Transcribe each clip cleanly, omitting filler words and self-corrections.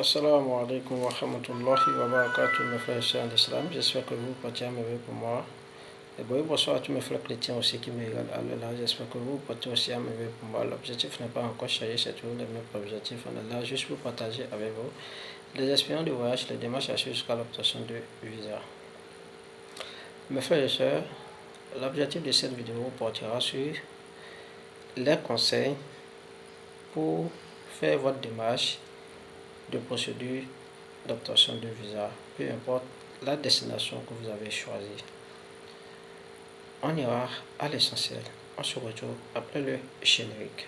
Assalamu alaikum wa rahmatullahi wa barakatuh, mes frères et sœurs en islam. J'espère que vous portez merveille pour moi. Et bonsoir à tous mes frères chrétiens aussi qui me regardent à Allah. J'espère que vous portez aussi à merveille pour moi. L'objectif n'est pas encore changé, c'est toujours le même objectif en Allah. Juste pour partager avec vous les expériences de voyage, les démarches à suivre jusqu'à l'obtention de visa. Mes frères et sœurs, l'objectif de cette vidéo portera sur les conseils pour faire votre démarche de procédure d'obtention de visa, peu importe la destination que vous avez choisie. On ira à l'essentiel. On se retrouve après le générique.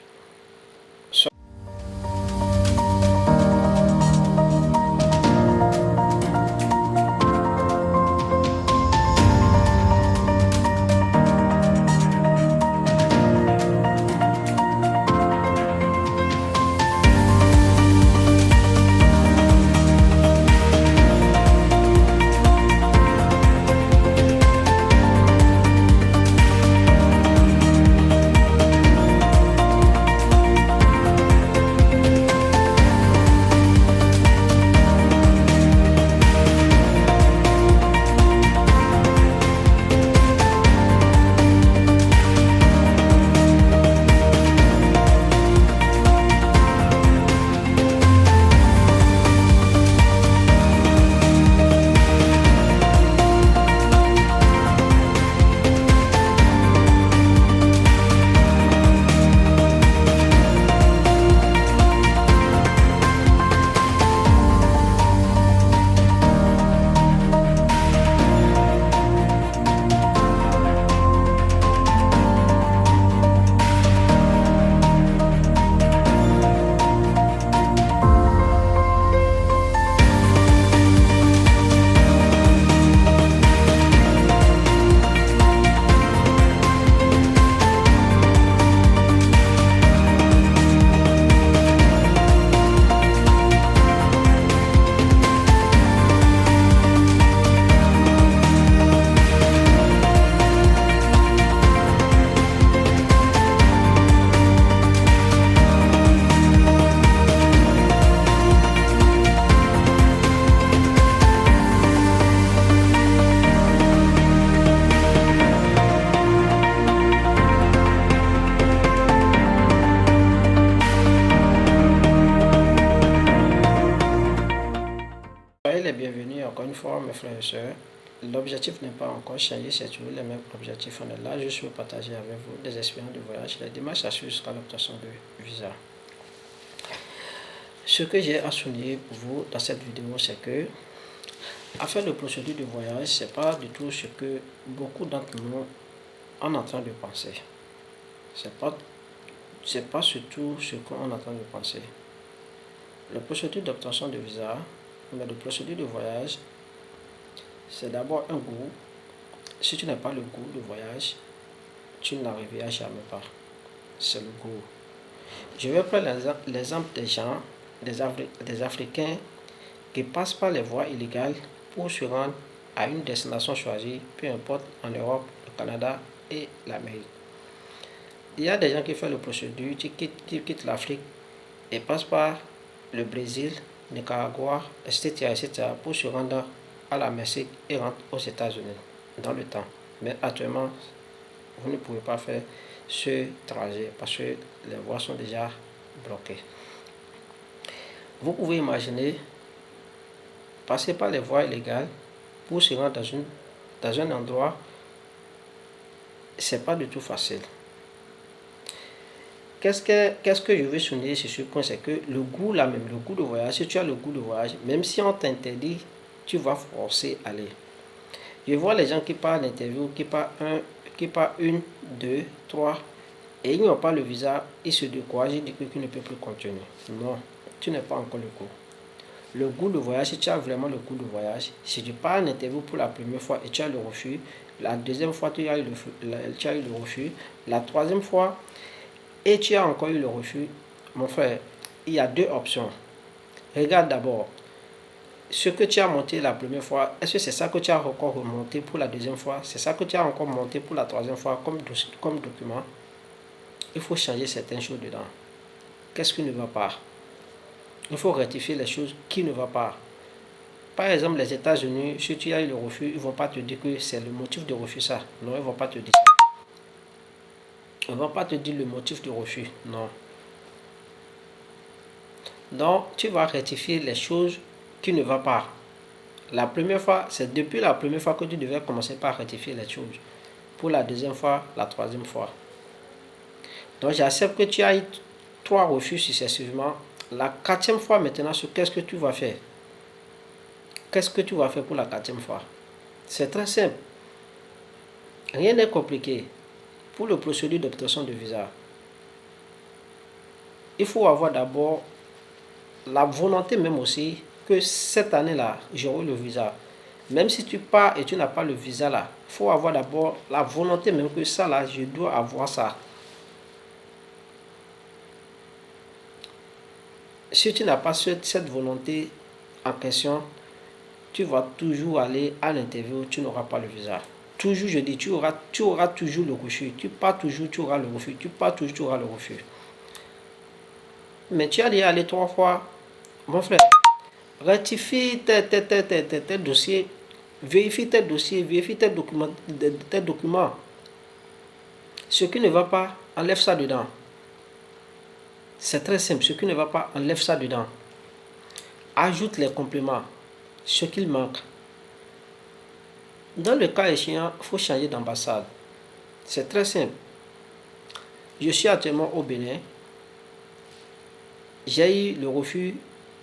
Soyez les bienvenus encore une fois, mes frères et sœurs. L'objectif n'est pas encore changé, c'est toujours le même objectif. On est là juste pour partager avec vous des expériences de voyage, les démarches à suivre jusqu'à l'obtention de visa. Ce que j'ai à souligner pour vous dans cette vidéo, c'est que afin de procédure de voyage, c'est pas du tout ce que beaucoup d'entre nous sont en train de penser. C'est pas surtout ce qu'on est en train de penser. La procédure d'obtention de visa, mais de procédure de voyage, c'est d'abord un goût. Si tu n'as pas le goût de voyage, tu n'arriveras jamais pas. C'est le goût. Je vais prendre l'exemple des gens, des Africains qui passent par les voies illégales pour se rendre à une destination choisie, peu importe en Europe, le Canada et l'Amérique. Il y a des gens qui font la procédure, qui quittent l'Afrique et passent par le Brésil, Nicaragua, etc., pour se rendre à la Mexique et rentrent aux États-Unis dans le temps. Mais actuellement, vous ne pouvez pas faire ce trajet parce que les voies sont déjà bloquées. Vous pouvez imaginer passer par les voies illégales pour se rendre dans un endroit, c'est pas du tout facile. Qu'est-ce que je veux souligner sur ce point, c'est que le goût là même, le goût de voyage, si tu as le goût de voyage, même si on t'interdit, tu vas forcer à aller. Je vois les gens qui partent à l'interview, qui partent 1, 2, 3, et ils n'ont pas le visa, ils se découragent, ils disent qu'ils ne peuvent plus continuer. Non, tu n'as pas encore le goût. Le goût de voyage, si tu as vraiment le goût de voyage, si tu pars à l'interview pour la première fois et tu as le refus, la deuxième fois tu as eu le refus, la troisième fois, et tu as encore eu le refus, mon frère, il y a deux options. Regarde d'abord, ce que tu as monté la première fois, est-ce que c'est ça que tu as encore remonté pour la deuxième fois? C'est ça que tu as encore monté pour la troisième fois comme document? Il faut changer certaines choses dedans. Qu'est-ce qui ne va pas? Il faut rectifier les choses qui ne vont pas. Par exemple, les États-Unis, si tu as eu le refus, ils ne vont pas te dire que c'est le motif de refus ça. Non, ils ne vont pas te dire ça. Ils ne vont pas te dire le motif de refus. Non. Donc, tu vas rectifier les choses qui ne vont pas. La première fois, c'est depuis la première fois que tu devais commencer par rectifier les choses. Pour la deuxième fois, la troisième fois. Donc, j'accepte que tu as eu 3 refus successivement. La 4e fois maintenant, qu'est-ce que tu vas faire? Qu'est-ce que tu vas faire pour la 4e fois? C'est très simple. Rien n'est compliqué. Pour le procédure d'obtention de visa, il faut avoir d'abord la volonté même aussi que cette année-là, j'aurai le visa. Même si tu pars et tu n'as pas le visa là, il faut avoir d'abord la volonté même que ça là, je dois avoir ça. Si tu n'as pas cette volonté en question, tu vas toujours aller à l'interview, tu n'auras pas le visa. Toujours, je dis, tu auras toujours le refus. Tu pars toujours, tu auras le refus. Tu pars toujours, tu auras le refus. Mais tu as déjà allé 3 fois, mon frère. Rectifie tes dossiers, vérifie tes dossiers, vérifie tes documents. Ce qui ne va pas, enlève ça dedans. C'est très simple. Ce qui ne va pas, enlève ça dedans. Ajoute les compléments, ce qu'il manque. Dans le cas échéant, il faut changer d'ambassade. C'est très simple. Je suis actuellement au Bénin. J'ai eu le refus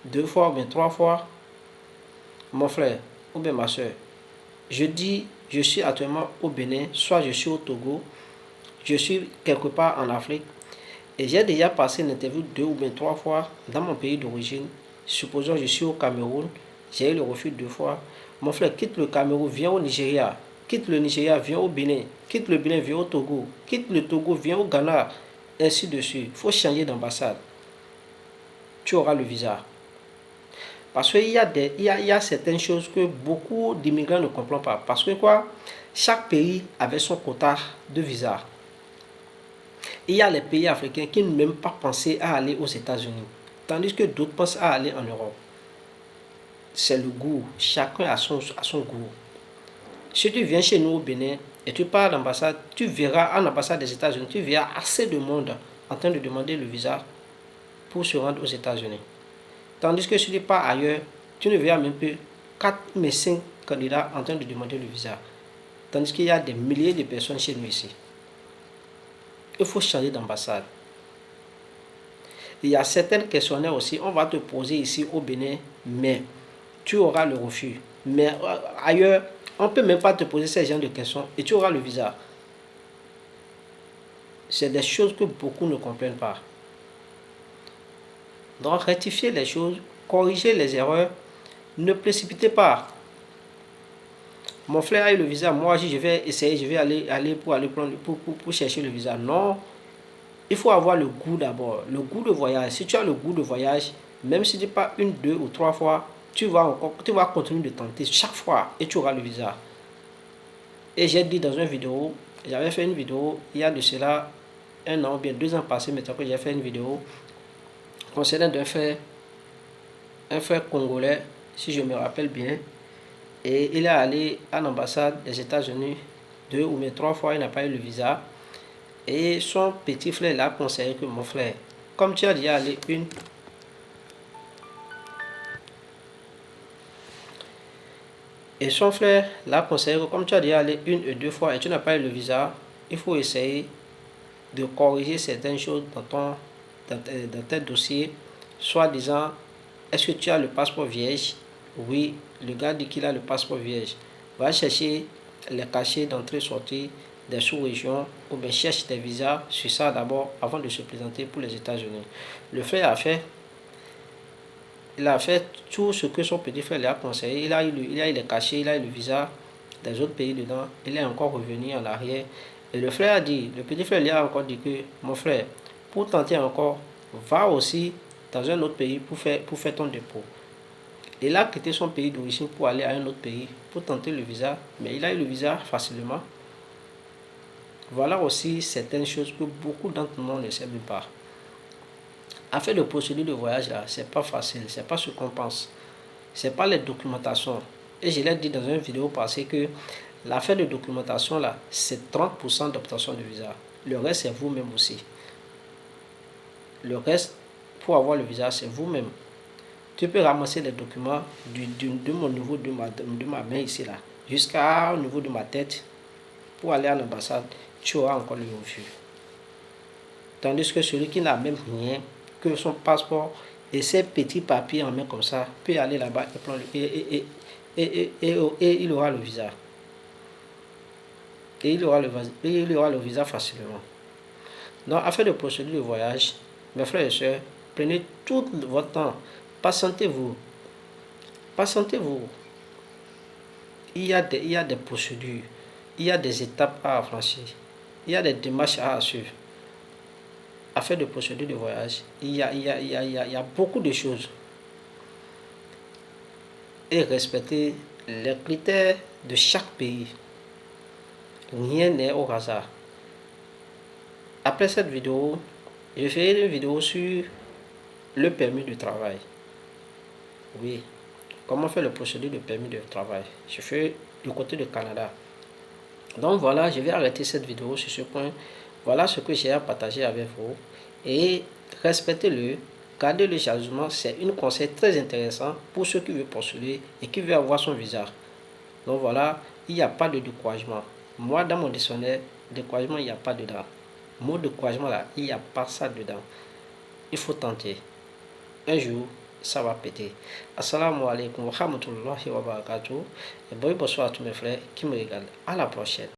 2 fois ou bien 3 fois. Mon frère ou bien ma soeur, je dis, je suis actuellement au Bénin, soit je suis au Togo, je suis quelque part en Afrique, et j'ai déjà passé l'interview 2 ou bien 3 fois dans mon pays d'origine. Supposons que je suis au Cameroun, j'ai eu le refus 2 fois. Mon frère, quitte le Cameroun, viens au Nigeria. Quitte le Nigeria, viens au Bénin. Quitte le Bénin, viens au Togo. Quitte le Togo, viens au Ghana. Ainsi de suite. Il faut changer d'ambassade. Tu auras le visa. Parce qu'il y a certaines choses que beaucoup d'immigrants ne comprennent pas. Parce que quoi? Chaque pays avait son quota de visa. Il y a les pays africains qui n'ont même pas pensé à aller aux États-Unis. Tandis que d'autres pensent à aller en Europe. C'est le goût. Chacun a son goût. Si tu viens chez nous au Bénin et tu pars à l'ambassade, tu verras à l'ambassade des États-Unis, tu verras assez de monde en train de demander le visa pour se rendre aux États-Unis. Tandis que si tu pars ailleurs, tu ne verras même plus 4 mais 5 candidats en train de demander le visa. Tandis qu'il y a des milliers de personnes chez nous ici. Il faut changer d'ambassade. Il y a certains questionnaires aussi, on va te poser ici au Bénin, mais tu auras le refus. Mais ailleurs, on ne peut même pas te poser ces genres de questions et tu auras le visa. C'est des choses que beaucoup ne comprennent pas. Donc, rectifier les choses, corriger les erreurs, ne précipitez pas. Mon frère a eu le visa, moi je vais essayer, je vais aller pour chercher le visa. Non, il faut avoir le goût d'abord, le goût de voyage. Si tu as le goût de voyage, même si tu pas 1, 2 ou 3 fois, tu vas continuer de tenter chaque fois et tu auras le visa. Et j'ai dit dans une vidéo, j'avais fait une vidéo il y a de cela 1 an ou bien 2 ans passés, maintenant que j'ai fait une vidéo concernant un frère congolais, si je me rappelle bien, et il est allé à l'ambassade des États-Unis 2 ou 3 fois, il n'a pas eu le visa. Et son petit frère l'a conseillé que mon frère, comme tu as déjà allé et son frère l'a conseillé que comme tu as déjà allé 1 et 2 fois et tu n'as pas eu le visa, il faut essayer de corriger certaines choses dans tes dossiers, soit disant, est-ce que tu as le passeport vierge? Oui, le gars dit qu'il a le passeport vierge. Va chercher les cachets d'entrée-sortie des sous-régions ou bien cherche des visas sur ça d'abord avant de se présenter pour les États-Unis. Le frère il a fait tout ce que son petit frère lui a conseillé. Il a eu les cachets, il a eu le visa des autres pays dedans. Il est encore revenu en arrière. Et le frère a dit, le petit frère lui a encore dit que, mon frère, pour tenter encore, va aussi dans un autre pays pour faire ton dépôt. Il a quitté son pays d'origine pour aller à un autre pays pour tenter le visa, mais il a eu le visa facilement. Voilà aussi certaines choses que beaucoup d'entre nous ne savent même pas. afin de procédure de voyage là, c'est pas facile, c'est pas ce qu'on pense. C'est pas les documentations. Et je l'ai dit dans une vidéo passée que l'affaire de documentation là, c'est 30% d'obtention de visa. Le reste, c'est vous-même aussi. Le reste, pour avoir le visa, c'est vous-même. Tu peux ramasser les documents de mon niveau de ma main ici là, jusqu'au niveau de ma tête. Pour aller à l'ambassade, tu auras encore le refus. Tandis que celui qui n'a même rien que son passeport et ses petits papiers en main comme ça, peut aller là-bas et il aura le visa. Et il aura le visa facilement. Donc, afin de procéder de voyage, mes frères et sœurs, prenez tout votre temps. Patientez-vous. Patientez-vous. Il y a des procédures. Il y a des étapes à franchir. Il y a des démarches à suivre. Afin de procéder de voyage, il y a beaucoup de choses. Et respecter les critères de chaque pays. Rien n'est au hasard. Après cette vidéo, je ferai une vidéo sur le permis de travail. Oui, comment faire le procédure de permis de travail. Je fais du côté du Canada. Donc voilà, je vais arrêter cette vidéo sur ce point. Voilà ce que j'ai à partager avec vous. Et respectez-le, gardez le jalousement. C'est un conseil très intéressant pour ceux qui veulent postuler et qui veulent avoir son visa. Donc voilà, il n'y a pas de découragement. Moi, dans mon dictionnaire, découragement, il n'y a pas dedans. Mot découragement là, il n'y a pas ça dedans. Il faut tenter. Un jour, ça va péter. Assalamu alaikum wa rahmatullahi wa barakatuh. Et bonsoir à tous mes frères qui me regardent. À la prochaine.